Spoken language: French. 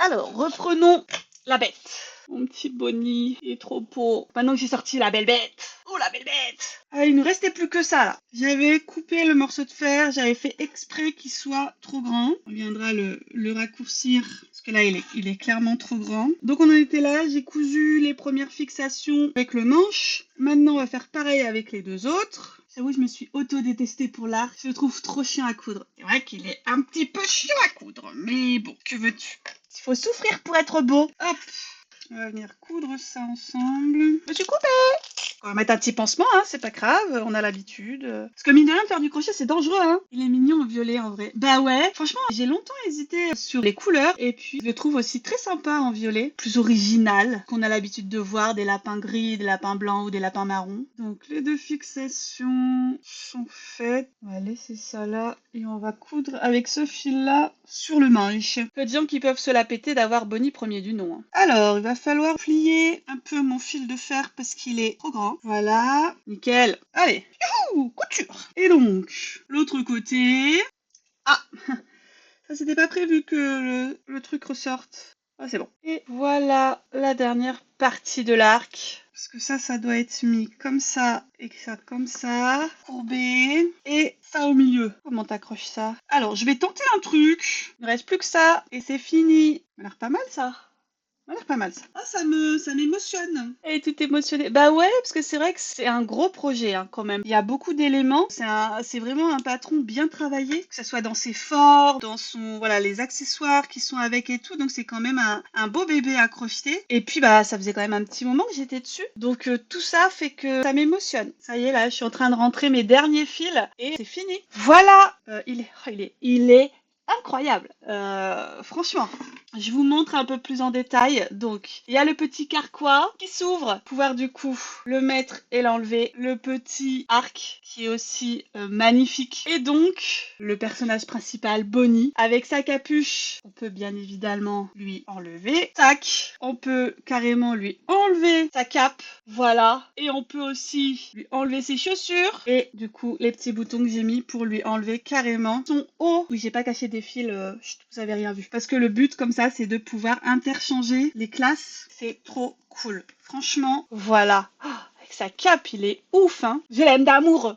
Alors, reprenons la bête. Mon petit Bonnie, il est trop beau. Maintenant que j'ai sorti la belle bête. Oh, la belle bête! Ah, il ne restait plus que ça, là. J'avais coupé le morceau de fer, j'avais fait exprès qu'il soit trop grand. On viendra le raccourcir, parce que là, il est clairement trop grand. Donc, on en était là, j'ai cousu les premières fixations avec le manche. Maintenant, on va faire pareil avec les deux autres. J'avoue, je me suis auto-détestée pour l'arc. Je le trouve trop chiant à coudre. C'est vrai qu'il est un petit peu chiant à coudre, mais bon, que veux-tu? Il faut souffrir pour être beau. Hop! On va venir coudre ça ensemble. Je me suis coupée! On va mettre un petit pansement, hein, c'est pas grave, on a l'habitude. Parce que mine de rien, faire du crochet, c'est dangereux, hein. Il est mignon en violet, en vrai. Bah ouais, franchement, j'ai longtemps hésité sur les couleurs. Et puis, je le trouve aussi très sympa en violet. Plus original qu'on a l'habitude de voir des lapins gris, des lapins blancs ou des lapins marrons. Donc, les deux fixations sont faites. On va laisser ça là. Et on va coudre avec ce fil-là sur le manche. Peu de gens qui peuvent se la péter d'avoir Bonnie premier du nom, hein. Alors, il va falloir plier un peu mon fil de fer parce qu'il est trop grand. Voilà, nickel. Allez, youhou, couture. Et donc, l'autre côté. Ah, ça c'était pas prévu que le truc ressorte. Ah, c'est bon. Et voilà la dernière partie de l'arc. Parce que ça doit être mis comme ça et ça comme ça. Courbé. Et ça au milieu. Comment t'accroches ça? Alors, je vais tenter un truc. Il ne reste plus que ça et c'est fini. Ça a l'air pas mal ça. Ça a l'air pas mal ça. Ah, ça m'émotionne. Elle est toute émotionnée. Bah ouais, parce que c'est vrai que c'est un gros projet hein, quand même. Il y a beaucoup d'éléments. C'est vraiment un patron bien travaillé, que ce soit dans ses formes, dans son, voilà, les accessoires qui sont avec et tout. Donc c'est quand même un beau bébé à crocheter. Et puis bah ça faisait quand même un petit moment que j'étais dessus. Donc tout ça fait que ça m'émotionne. Ça y est là, je suis en train de rentrer mes derniers fils et c'est fini. Voilà. Il est incroyable. Franchement. Je vous montre un peu plus en détail. Donc, il y a le petit carquois qui s'ouvre. Pouvoir du coup le mettre et l'enlever. Le petit arc qui est aussi magnifique. Et donc, le personnage principal, Bonnie, avec sa capuche. On peut bien évidemment lui enlever. Tac. On peut carrément lui enlever sa cape. Voilà. Et on peut aussi lui enlever ses chaussures. Et du coup, les petits boutons que j'ai mis pour lui enlever carrément son haut. Oui, j'ai pas caché des fils. Vous avez rien vu. Parce que le but, comme ça, c'est de pouvoir interchanger les classes. C'est trop cool. Franchement, voilà. Oh, avec sa cape, il est ouf, hein. Je l'aime d'amour.